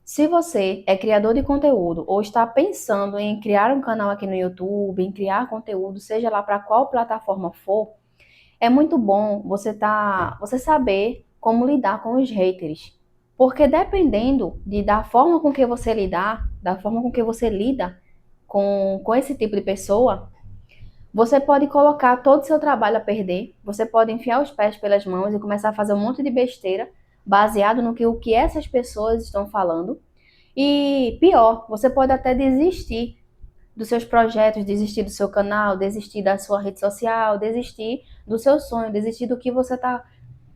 Se você é criador de conteúdo ou está pensando em criar um canal aqui no YouTube, em criar conteúdo, seja lá para qual plataforma for, é muito bom você saber como lidar com os haters. Porque dependendo da forma com que você lidar, da forma com que você lida com esse tipo de pessoa, você pode colocar todo o seu trabalho a perder, você pode enfiar os pés pelas mãos e começar a fazer um monte de besteira baseado no que o que essas pessoas estão falando. E pior, você pode até desistir dos seus projetos, desistir do seu canal, desistir da sua rede social, desistir do seu sonho, desistir do que você está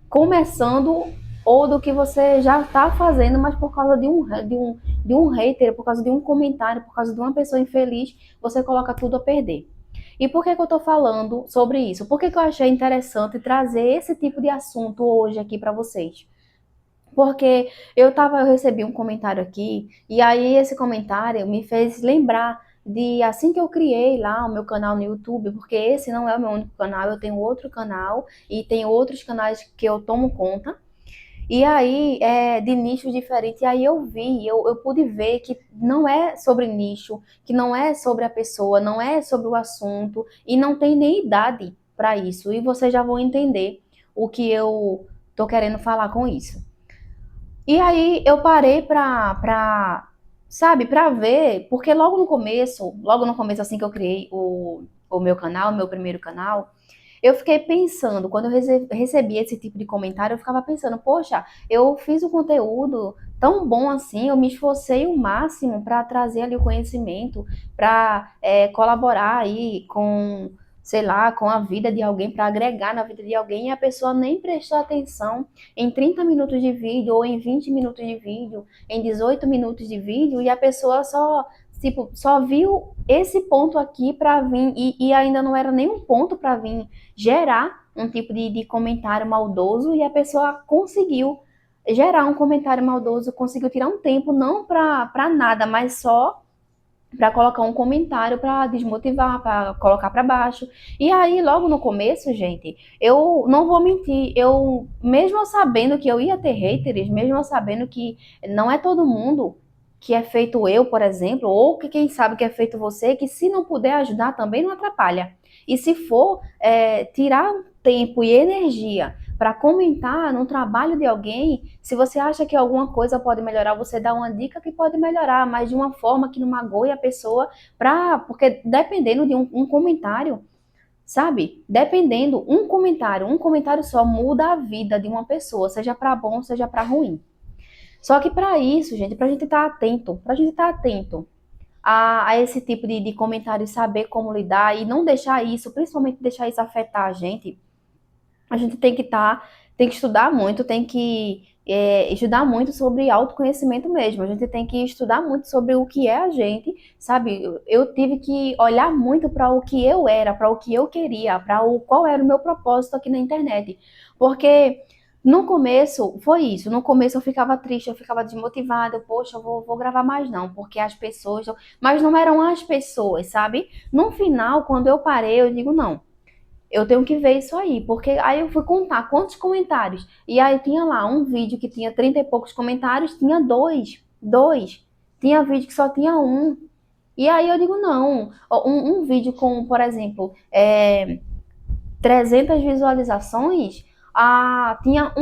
começando ou do que você já está fazendo, mas por causa de um hater, por causa de um comentário, por causa de uma pessoa infeliz, você coloca tudo a perder. E por que eu estou falando sobre isso? Por que eu achei interessante trazer esse tipo de assunto hoje aqui para vocês? Porque eu recebi um comentário aqui, e aí esse comentário me fez lembrar de assim que eu criei lá o meu canal no YouTube, porque esse não é o meu único canal, eu tenho outro canal e tenho outros canais que eu tomo conta. E aí, de nichos diferentes, e aí eu pude ver que não é sobre nicho, que não é sobre a pessoa, não é sobre o assunto, e não tem nem idade para isso. E vocês já vão entender o que eu tô querendo falar com isso. E aí eu parei sabe, pra ver, porque logo no começo assim que eu criei o meu canal, o meu primeiro canal, eu fiquei pensando, quando eu recebi esse tipo de comentário, eu ficava pensando, poxa, eu fiz o conteúdo tão bom assim, eu me esforcei o máximo para trazer ali o conhecimento, para colaborar aí com, sei lá, com a vida de alguém, para agregar na vida de alguém, e a pessoa nem prestou atenção em 30 minutos de vídeo, ou em 20 minutos de vídeo, em 18 minutos de vídeo, e a pessoa só, tipo, só viu esse ponto aqui para vir, e ainda não era nenhum ponto para vir gerar um tipo de comentário maldoso, e a pessoa conseguiu gerar um comentário maldoso, conseguiu tirar um tempo, não para nada, mas só para colocar um comentário para desmotivar, para colocar para baixo. E aí, logo no começo, gente, eu não vou mentir, eu mesmo sabendo que eu ia ter haters, mesmo sabendo que não é todo mundo que é feito eu, por exemplo, ou que quem sabe que é feito você, que se não puder ajudar também não atrapalha. E se for tirar tempo e energia para comentar no trabalho de alguém, se você acha que alguma coisa pode melhorar, você dá uma dica que pode melhorar, mas de uma forma que não magoe a pessoa, porque dependendo de um comentário, sabe? Dependendo, um comentário só muda a vida de uma pessoa, seja para bom, seja para ruim. Só que para isso, gente, para a gente estar atento, para a gente estar atento a esse tipo de comentário e saber como lidar e não deixar isso, principalmente deixar isso afetar a gente tem que estudar muito, tem que estudar muito sobre autoconhecimento mesmo. A gente tem que estudar muito sobre o que é a gente, sabe? Eu tive que olhar muito para o que eu era, para o que eu queria, qual era o meu propósito aqui na internet. Porque no começo foi isso. No começo eu ficava triste, eu ficava desmotivada. Poxa, vou gravar mais não, porque as pessoas. Mas não eram as pessoas, sabe? No final, quando eu parei, eu digo, não, eu tenho que ver isso aí, porque aí eu fui contar quantos comentários. E aí tinha lá um vídeo que tinha 30 e poucos comentários, tinha dois. Tinha vídeo que só tinha um. E aí eu digo, não, um vídeo com, por exemplo, 300 visualizações, tinha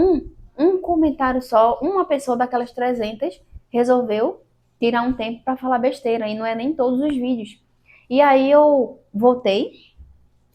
um comentário só, uma pessoa daquelas 300 resolveu tirar um tempo para falar besteira, e não é nem todos os vídeos. E aí eu voltei,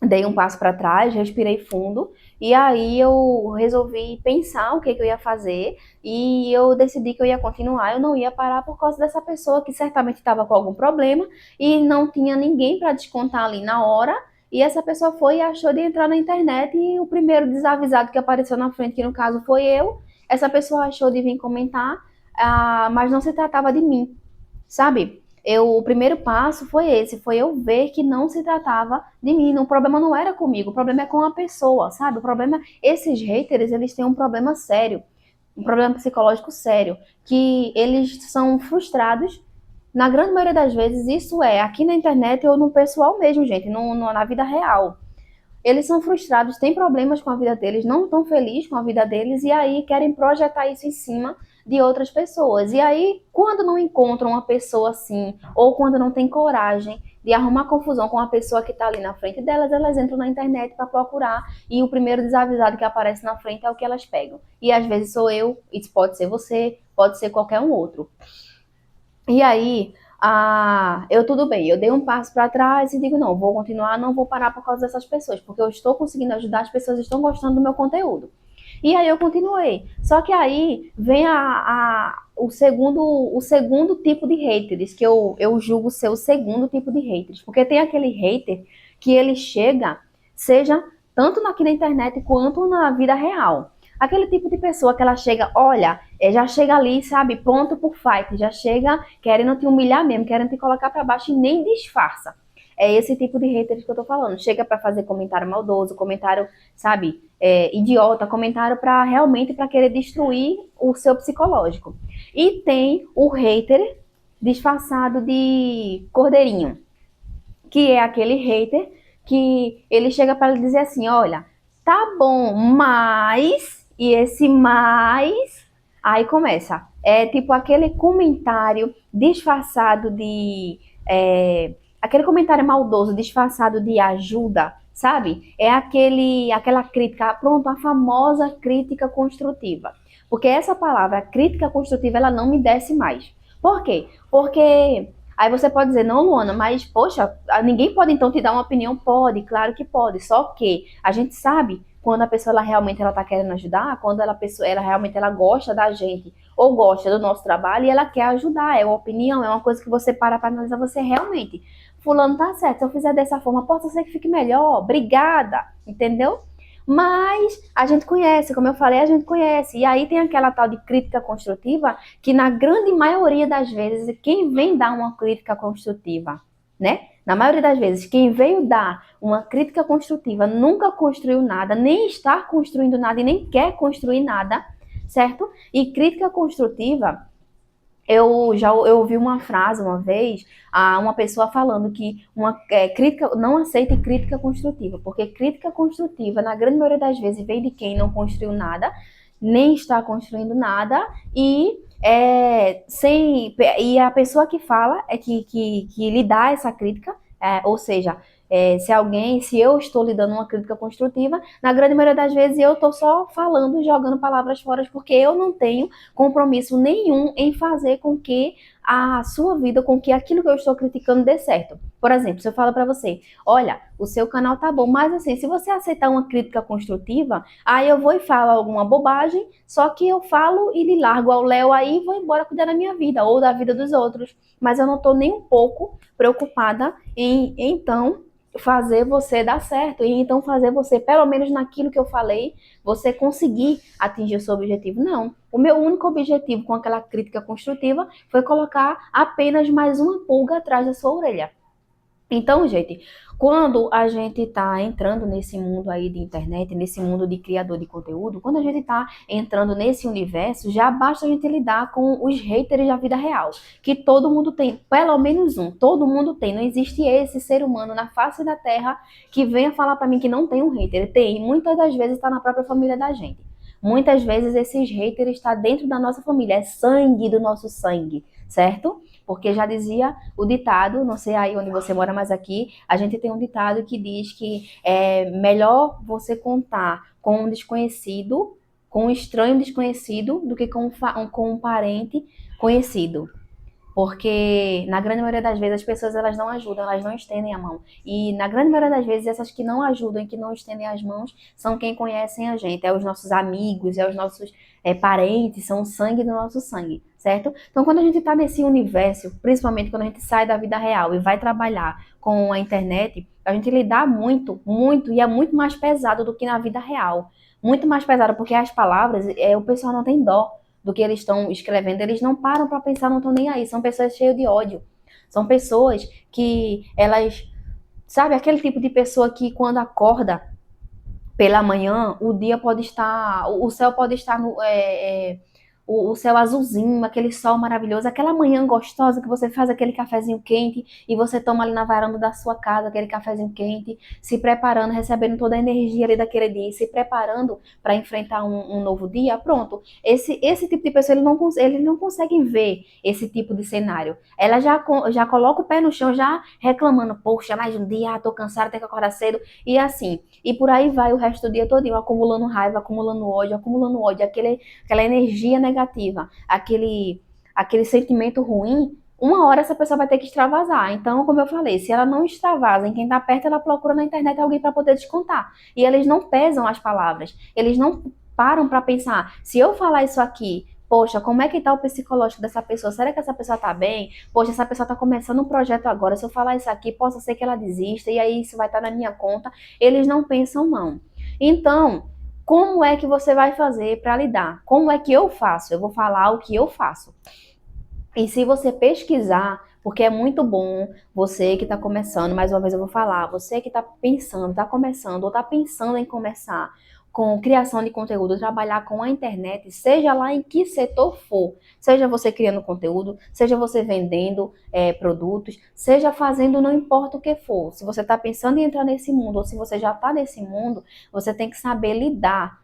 dei um passo para trás, respirei fundo e aí eu resolvi pensar o que, que eu ia fazer e eu decidi que eu ia continuar, eu não ia parar por causa dessa pessoa que certamente estava com algum problema e não tinha ninguém para descontar ali na hora. E essa pessoa foi e achou de entrar na internet e o primeiro desavisado que apareceu na frente, que no caso foi eu, essa pessoa achou de vir comentar, mas não se tratava de mim, sabe? O primeiro passo foi esse, foi eu ver que não se tratava de mim, o problema não era comigo, o problema é com a pessoa, sabe? O problema, esses haters, eles têm um problema sério, um problema psicológico sério, que eles são frustrados, na grande maioria das vezes, isso é aqui na internet ou no pessoal mesmo, gente, na vida real. Eles são frustrados, têm problemas com a vida deles, não estão felizes com a vida deles e aí querem projetar isso em cima de outras pessoas. E aí, quando não encontram uma pessoa assim, ou quando não tem coragem de arrumar confusão com a pessoa que está ali na frente delas, elas entram na internet para procurar e o primeiro desavisado que aparece na frente é o que elas pegam. E às vezes sou eu, isso pode ser você, pode ser qualquer um outro. E aí, eu tudo bem, eu dei um passo para trás e digo, não, vou continuar, não vou parar por causa dessas pessoas, porque eu estou conseguindo ajudar, as pessoas estão gostando do meu conteúdo. E aí eu continuei. Só que aí vem o segundo tipo de haters, que eu julgo ser o segundo tipo de haters. Porque tem aquele hater que ele chega, seja tanto aqui na internet quanto na vida real. Aquele tipo de pessoa que ela chega, olha, já chega ali, sabe, pronto por fight, já chega querendo te humilhar mesmo, querendo te colocar para baixo e nem disfarça. É esse tipo de haters que eu tô falando. Chega para fazer comentário maldoso, comentário, sabe, idiota, comentário para realmente para querer destruir o seu psicológico. E tem o hater disfarçado de cordeirinho, que é aquele hater que ele chega para dizer assim, olha, tá bom, mas e esse mais aí começa. É tipo aquele comentário disfarçado de aquele comentário maldoso disfarçado de ajuda, sabe? É aquela crítica, pronto, a famosa crítica construtiva. Porque essa palavra, crítica construtiva, ela não me desce mais. Por quê? Porque aí você pode dizer, não, Luana, mas, poxa, ninguém pode então te dar uma opinião? Pode, claro que pode. Só que a gente sabe quando a pessoa ela realmente ela tá querendo ajudar, quando ela realmente ela gosta da gente ou gosta do nosso trabalho e ela quer ajudar. É uma opinião, é uma coisa que você para analisar, você realmente. Fulano tá certo, se eu fizer dessa forma, pode ser que fique melhor. Obrigada, entendeu? Mas a gente conhece, como eu falei, a gente conhece. E aí tem aquela tal de crítica construtiva que na grande maioria das vezes, quem vem dar uma crítica construtiva, né? Na maioria das vezes, quem veio dar uma crítica construtiva nunca construiu nada, nem está construindo nada e nem quer construir nada, certo? E crítica construtiva, eu ouvi uma frase uma vez, uma pessoa falando que crítica não aceita crítica construtiva, porque crítica construtiva, na grande maioria das vezes, vem de quem não construiu nada, nem está construindo nada, e a pessoa que fala é que lhe dá essa crítica, ou seja, se eu estou lhe dando uma crítica construtiva, na grande maioria das vezes eu estou só falando, jogando palavras fora, porque eu não tenho compromisso nenhum em fazer com que a sua vida, com que aquilo que eu estou criticando dê certo. Por exemplo, se eu falo para você, olha, o seu canal tá bom, mas assim, se você aceitar uma crítica construtiva, aí eu vou e falo alguma bobagem, só que eu falo e lhe largo ao Léo aí e vou embora cuidar da minha vida ou da vida dos outros. Mas eu não estou nem um pouco preocupada em então fazer você dar certo e então fazer você, pelo menos naquilo que eu falei, você conseguir atingir o seu objetivo. Não. O meu único objetivo com aquela crítica construtiva foi colocar apenas mais uma pulga atrás da sua orelha. Então, gente, quando a gente está entrando nesse mundo aí de internet, nesse mundo de criador de conteúdo, quando a gente está entrando nesse universo, já basta a gente lidar com os haters da vida real, que todo mundo tem, pelo menos um, todo mundo tem. Não existe esse ser humano na face da Terra que venha falar para mim que não tem um hater. Tem, muitas das vezes está na própria família da gente. Muitas vezes esses haters estão dentro da nossa família, é sangue do nosso sangue, certo? Porque já dizia o ditado, não sei aí onde você mora, mas aqui a gente tem um ditado que diz que é melhor você contar com um desconhecido, com um estranho desconhecido, do que com um parente conhecido. Porque na grande maioria das vezes as pessoas elas não ajudam, elas não estendem a mão. E na grande maioria das vezes essas que não ajudam e que não estendem as mãos são quem conhecem a gente, é os nossos amigos, é os nossos parentes, são o sangue do nosso sangue, certo? Então quando a gente está nesse universo, principalmente quando a gente sai da vida real e vai trabalhar com a internet, a gente lidar muito, muito, e é muito mais pesado do que na vida real. Muito mais pesado, porque as palavras, o pessoal não tem dó do que eles estão escrevendo, eles não param para pensar, não estão nem aí. São pessoas cheias de ódio. São pessoas que elas, sabe, aquele tipo de pessoa que quando acorda pela manhã, o dia pode estar, o céu pode estar o céu azulzinho, aquele sol maravilhoso, aquela manhã gostosa que você faz aquele cafezinho quente e você toma ali na varanda da sua casa aquele cafezinho quente, se preparando, recebendo toda a energia ali daquele dia, se preparando para enfrentar um novo dia, pronto. Esse tipo de pessoa, eles não conseguem ver esse tipo de cenário. Ela já coloca o pé no chão, já reclamando, poxa, mais um dia, tô cansada, tenho que acordar cedo, e assim. E por aí vai o resto do dia todinho, acumulando raiva, acumulando ódio, aquela energia negativa, aquele sentimento ruim. Uma hora essa pessoa vai ter que extravasar. Então, como eu falei, se ela não extravasa em quem tá perto, ela procura na internet alguém para poder descontar. E eles não pesam as palavras. Eles não param para pensar, se eu falar isso aqui, poxa, como é que tá o psicológico dessa pessoa? Será que essa pessoa tá bem? Poxa, essa pessoa tá começando um projeto agora, se eu falar isso aqui, possa ser que ela desista, e aí isso vai estar na minha conta. Eles não pensam, não. Então, como é que você vai fazer para lidar? Como é que eu faço? Eu vou falar o que eu faço. E se você pesquisar, porque é muito bom você que está começando, mais uma vez eu vou falar, você que está pensando, está começando ou está pensando em começar com criação de conteúdo, trabalhar com a internet, seja lá em que setor for, seja você criando conteúdo, seja você vendendo produtos, seja fazendo, não importa o que for. Se você está pensando em entrar nesse mundo ou se você já está nesse mundo, você tem que saber lidar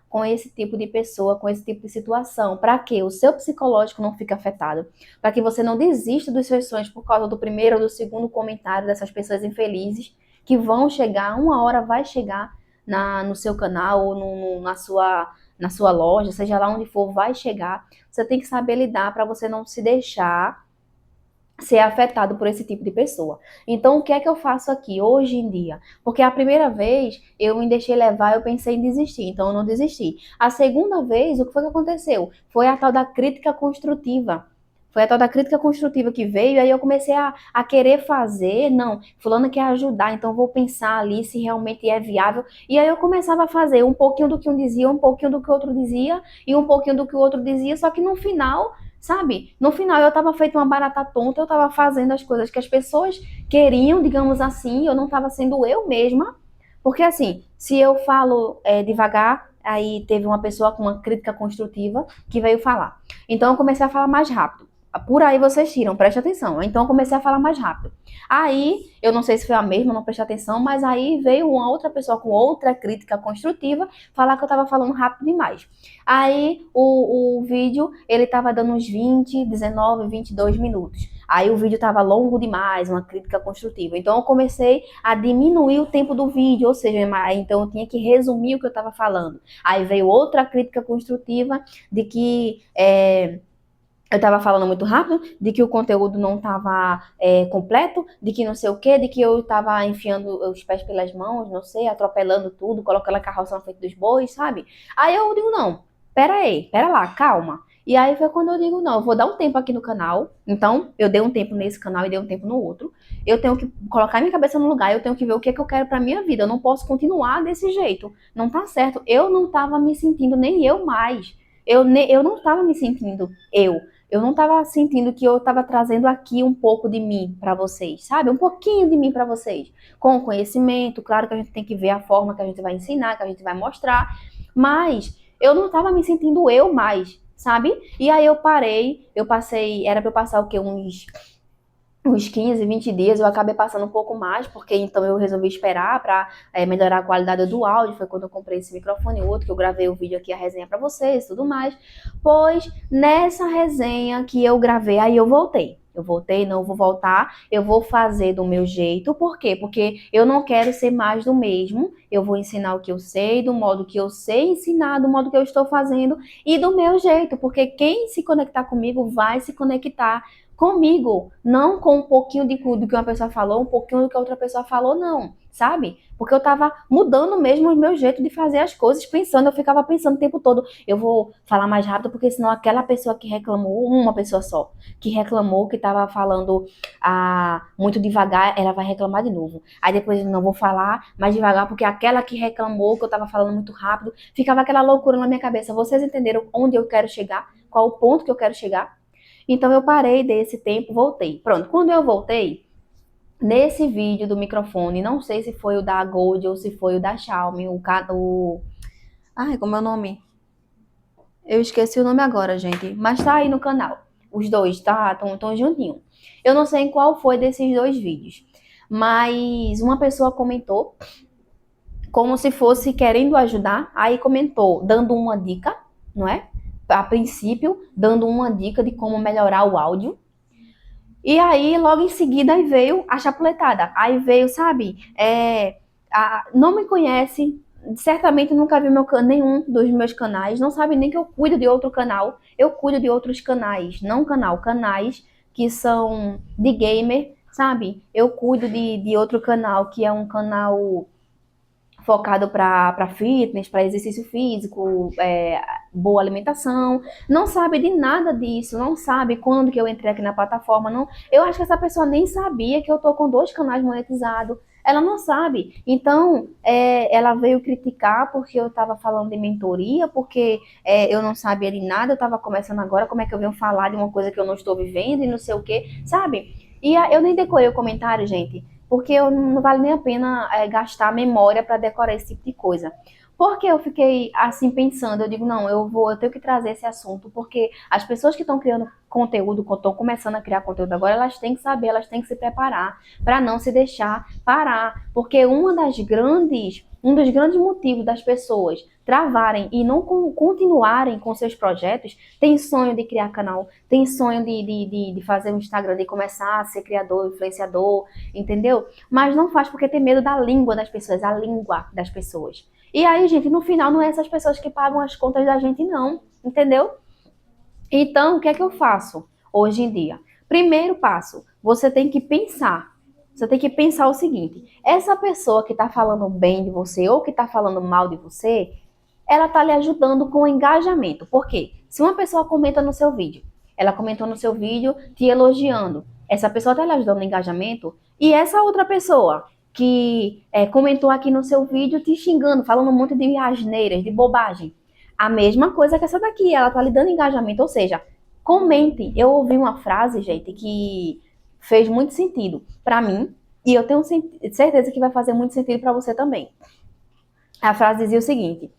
com esse tipo de pessoa, com esse tipo de situação, para que o seu psicológico não fique afetado, para que você não desista dos seus sonhos por causa do primeiro ou do segundo comentário dessas pessoas infelizes que vão chegar, uma hora vai chegar no seu canal ou na sua loja, seja lá onde for, vai chegar. Você tem que saber lidar para você não se deixar ser afetado por esse tipo de pessoa. Então, o que é que eu faço aqui hoje em dia? Porque a primeira vez eu me deixei levar, eu pensei em desistir, então eu não desisti. A segunda vez, o que foi que aconteceu? Foi a tal da crítica construtiva. Foi a tal da crítica construtiva que veio, aí eu comecei a querer fazer, não, fulano quer ajudar, então vou pensar ali se realmente é viável. E aí eu começava a fazer um pouquinho do que um dizia, um pouquinho do que o outro dizia, e um pouquinho do que o outro dizia, só que no final, sabe? No final eu tava feito uma barata tonta, eu tava fazendo as coisas que as pessoas queriam, digamos assim, eu não tava sendo eu mesma. Porque assim, se eu falo devagar, aí teve uma pessoa com uma crítica construtiva que veio falar. Então eu comecei a falar mais rápido. Por aí vocês tiram, preste atenção. Então eu comecei a falar mais rápido. Aí, eu não sei se foi a mesma, não prestei atenção, mas aí veio uma outra pessoa com outra crítica construtiva falar que eu tava falando rápido demais. Aí o vídeo, ele tava dando uns 20, 19, 22 minutos. Aí o vídeo tava longo demais, uma crítica construtiva. Então eu comecei a diminuir o tempo do vídeo, ou seja, então eu tinha que resumir o que eu tava falando. Aí veio outra crítica construtiva de que eu estava falando muito rápido, de que o conteúdo não estava completo, de que não sei o quê, de que eu estava enfiando os pés pelas mãos, não sei, atropelando tudo, colocando a carroça na frente dos bois, sabe? Aí eu digo, não, pera aí, pera lá, calma. E aí foi quando eu digo, não, eu vou dar um tempo aqui no canal. Então, eu dei um tempo nesse canal e dei um tempo no outro. Eu tenho que colocar minha cabeça no lugar, eu tenho que ver o que é que eu quero pra minha vida. Eu não posso continuar desse jeito. Não tá certo. Eu não tava me sentindo nem eu mais. Eu não tava me sentindo eu. Eu não estava sentindo que eu estava trazendo aqui um pouco de mim para vocês, sabe? Um pouquinho de mim para vocês. Com conhecimento, claro que a gente tem que ver a forma que a gente vai ensinar, que a gente vai mostrar, mas eu não estava me sentindo eu mais, sabe? E aí eu parei, eu passei, era para eu passar o quê? Uns 15, 20 dias, eu acabei passando um pouco mais, porque então eu resolvi esperar para melhorar a qualidade do áudio. Foi quando eu comprei esse microfone e outro, que eu gravei o vídeo aqui, a resenha para vocês e tudo mais. Pois nessa resenha que eu gravei, aí eu voltei. Eu voltei, não vou voltar, eu vou fazer do meu jeito. Por quê? Porque eu não quero ser mais do mesmo. Eu vou ensinar o que eu sei, do modo que eu sei ensinar, do modo que eu estou fazendo e do meu jeito. Porque quem se conectar comigo vai se conectar comigo, não com um pouquinho de tudo que uma pessoa falou, um pouquinho do que a outra pessoa falou, não, sabe? Porque eu tava mudando mesmo o meu jeito de fazer as coisas, pensando, eu ficava pensando o tempo todo, eu vou falar mais rápido, porque senão aquela pessoa que reclamou, uma pessoa só, que reclamou, que tava falando muito devagar, ela vai reclamar de novo. Aí depois eu não vou falar mais devagar, porque aquela que reclamou, que eu tava falando muito rápido, ficava aquela loucura na minha cabeça. Vocês entenderam onde eu quero chegar? Qual o ponto que eu quero chegar? Então eu parei desse tempo, voltei. Pronto, quando eu voltei, nesse vídeo do microfone, não sei se foi o da Gold ou se foi o da Xiaomi, ai, como é o nome? Eu esqueci o nome agora, gente, mas tá aí no canal. Os dois, tá? Tão juntinho. Eu não sei em qual foi desses dois vídeos, mas uma pessoa comentou como se fosse querendo ajudar, aí comentou dando uma dica, não é? A princípio, dando uma dica de como melhorar o áudio. E aí, logo em seguida, aí veio a chapuletada. Aí veio, sabe, não me conhece, certamente nunca viu nenhum dos meus canais, não sabe nem que eu cuido de outro canal. Eu cuido de outros canais, não canal, canais que são de gamer, sabe? Eu cuido de outro canal que é um canal focado para fitness, para exercício físico, boa alimentação, não sabe de nada disso, não sabe quando que eu entrei aqui na plataforma, não. Eu acho que essa pessoa nem sabia que eu tô com 2 canais monetizados. Ela não sabe. Então, ela veio criticar porque eu estava falando de mentoria, porque eu não sabia de nada, eu estava começando agora, como é que eu venho falar de uma coisa que eu não estou vivendo e não sei o quê, sabe? E eu nem decorei o comentário, gente, porque não vale nem a pena gastar memória para decorar esse tipo de coisa. Porque eu fiquei assim pensando, eu digo, não, eu tenho que trazer esse assunto, porque as pessoas que estão criando conteúdo, que estão começando a criar conteúdo agora, elas têm que saber, elas têm que se preparar para não se deixar parar, porque um dos grandes motivos das pessoas travarem e não continuarem com seus projetos, tem sonho de criar canal, tem sonho de fazer um Instagram, de começar a ser criador, influenciador, entendeu? Mas não faz porque tem medo da língua das pessoas, a língua das pessoas. E aí, gente, no final não é essas pessoas que pagam as contas da gente, não, entendeu? Então, o que é que eu faço hoje em dia? Primeiro passo, você tem que pensar. Você tem que pensar o seguinte: essa pessoa que está falando bem de você ou que está falando mal de você, ela está lhe ajudando com o engajamento. Por quê? Se uma pessoa comenta no seu vídeo, ela comentou no seu vídeo te elogiando, essa pessoa está lhe ajudando no engajamento, e essa outra pessoa que comentou aqui no seu vídeo te xingando, falando um monte de asneiras, de bobagem. A mesma coisa que essa daqui, ela está lhe dando engajamento, ou seja, comente. Eu ouvi uma frase, gente, que fez muito sentido para mim, e eu tenho certeza que vai fazer muito sentido para você também. A frase dizia o seguinte: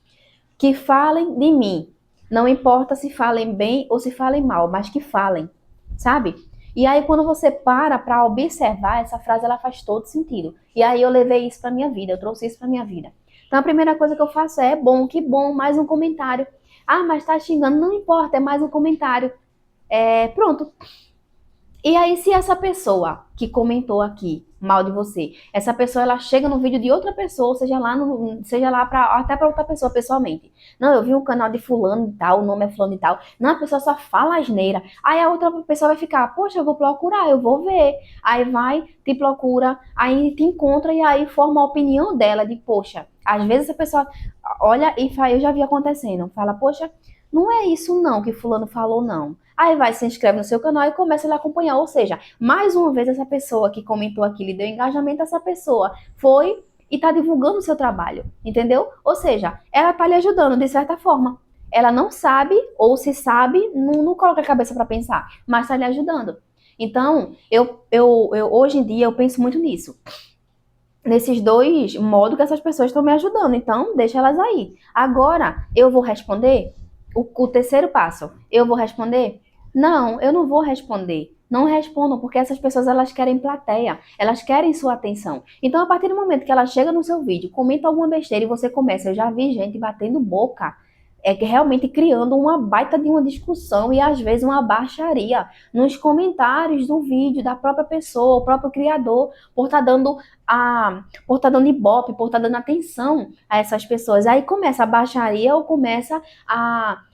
que falem de mim. Não importa se falem bem ou se falem mal, mas que falem, sabe? E aí quando você para observar essa frase, ela faz todo sentido. E aí eu levei isso para minha vida, eu trouxe isso para minha vida. Então a primeira coisa que eu faço é bom, que bom, mais um comentário. Ah, mas tá xingando, não importa, é mais um comentário. Pronto, e aí, se essa pessoa que comentou aqui mal de você, essa pessoa ela chega no vídeo de outra pessoa, seja lá até para outra pessoa pessoalmente. Não, eu vi um canal de fulano e tal, o nome é fulano e tal. Não, a pessoa só fala asneira. Aí a outra pessoa vai ficar, poxa, eu vou procurar, eu vou ver. Aí vai, te procura, aí te encontra e aí forma a opinião dela de, poxa, às vezes a pessoa olha e fala, eu já vi acontecendo, fala, poxa, não é isso não que fulano falou não. Aí vai, se inscreve no seu canal e começa a lhe acompanhar. Ou seja, mais uma vez essa pessoa que comentou aquilo e deu engajamento, essa pessoa foi e está divulgando o seu trabalho, entendeu? Ou seja, ela está lhe ajudando de certa forma. Ela não sabe, ou se sabe, não coloca a cabeça para pensar, mas está lhe ajudando. Então, eu hoje em dia eu penso muito nisso. Nesses dois modos que essas pessoas estão me ajudando. Então, deixa elas aí. Agora, eu vou responder o terceiro passo. Eu vou responder? Não, eu não vou responder. Não respondam, porque essas pessoas elas querem plateia, elas querem sua atenção. Então, a partir do momento que ela chega no seu vídeo, comenta alguma besteira e você começa, eu já vi gente batendo boca, que realmente criando uma baita de uma discussão e às vezes uma baixaria nos comentários do vídeo da própria pessoa, o próprio criador, por estar dando por estar dando ibope, por estar dando atenção a essas pessoas. Aí começa a baixaria ou começa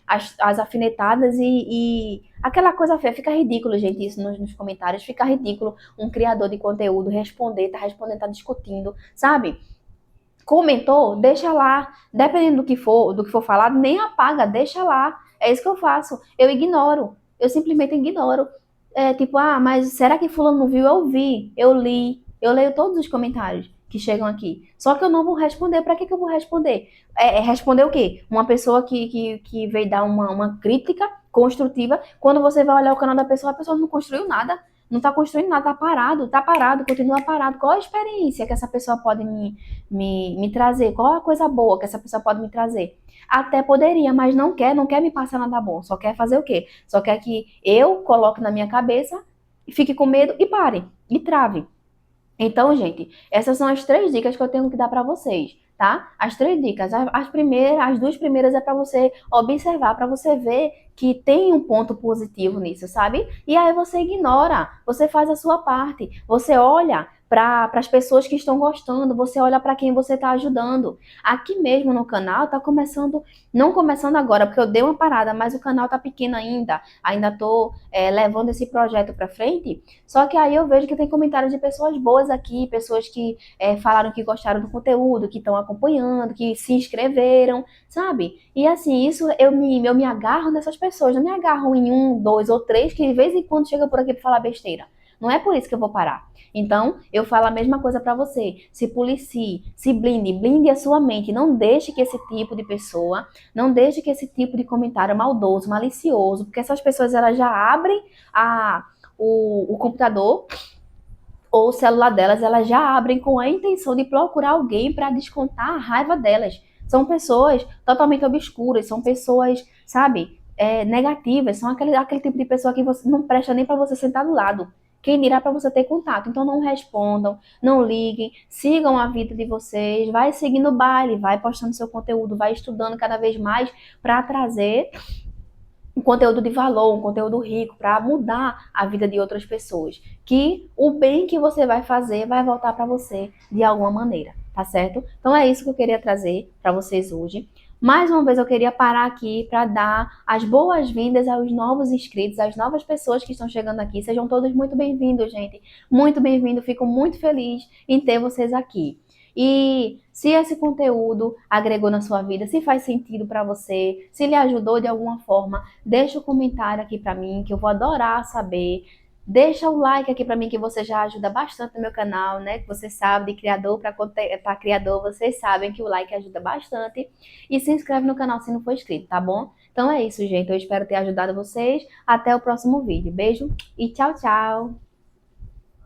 as alfinetadas e aquela coisa feia. Fica ridículo, gente, isso nos comentários. Fica ridículo um criador de conteúdo respondendo, tá discutindo, sabe? Comentou, deixa lá. Dependendo do que for falado, nem apaga, deixa lá. É isso que eu faço. Eu ignoro. Eu simplesmente ignoro. Tipo, mas será que fulano não viu? Eu vi, eu li, eu leio todos os comentários que chegam aqui. Só que eu não vou responder. Para que eu vou responder? Responder o quê? Uma pessoa que veio dar uma crítica construtiva. Quando você vai olhar o canal da pessoa, a pessoa não construiu nada. não tá construindo nada, tá parado, continua parado. Qual a experiência que essa pessoa pode me trazer? Qual a coisa boa que essa pessoa pode me trazer? Até poderia, mas não quer me passar nada bom. Só quer fazer o quê? Só quer que eu coloque na minha cabeça, fique com medo e pare, e trave. Então, gente, essas são as 3 dicas que eu tenho que dar para vocês, tá? As 3 dicas. As 2 primeiras é para você observar, para você ver que tem um ponto positivo nisso, sabe? E aí você ignora, você faz a sua parte, você olha para as pessoas que estão gostando, você olha para quem você está ajudando. Aqui mesmo no canal tá começando, não começando agora, porque eu dei uma parada, mas o canal tá pequeno ainda tô levando esse projeto para frente. Só que aí eu vejo que tem comentários de pessoas boas aqui, pessoas que falaram que gostaram do conteúdo, que estão acompanhando, que se inscreveram, sabe? E assim, isso eu me agarro nessas pessoas, não me agarro em um, dois ou três que de vez em quando chega por aqui para falar besteira. Não é por isso que eu vou parar. Então, eu falo a mesma coisa para você. Se policie, se blinde, blinde a sua mente. Não deixe que esse tipo de pessoa, não deixe que esse tipo de comentário maldoso, malicioso, porque essas pessoas elas já abrem o computador ou o celular delas, elas já abrem com a intenção de procurar alguém para descontar a raiva delas. São pessoas totalmente obscuras, são pessoas, sabe, negativas, são aquele tipo de pessoa que você não presta nem para você sentar do lado. Quem dirá para você ter contato? Então não respondam, não liguem, sigam a vida de vocês, vai seguindo o baile, vai postando seu conteúdo, vai estudando cada vez mais para trazer um conteúdo de valor, um conteúdo rico para mudar a vida de outras pessoas. Que o bem que você vai fazer vai voltar para você de alguma maneira, tá certo? Então é isso que eu queria trazer para vocês hoje. Mais uma vez eu queria parar aqui para dar as boas-vindas aos novos inscritos, às novas pessoas que estão chegando aqui. Sejam todos muito bem-vindos, gente. Muito bem-vindo. Fico muito feliz em ter vocês aqui. E se esse conteúdo agregou na sua vida, se faz sentido para você, se lhe ajudou de alguma forma, deixa um comentário aqui para mim, que eu vou adorar saber. Deixa o like aqui para mim, que você já ajuda bastante no meu canal, né? Que você sabe, de criador para criador, vocês sabem que o like ajuda bastante. E se inscreve no canal se não for inscrito, tá bom? Então é isso, gente. Eu espero ter ajudado vocês. Até o próximo vídeo. Beijo e tchau, tchau!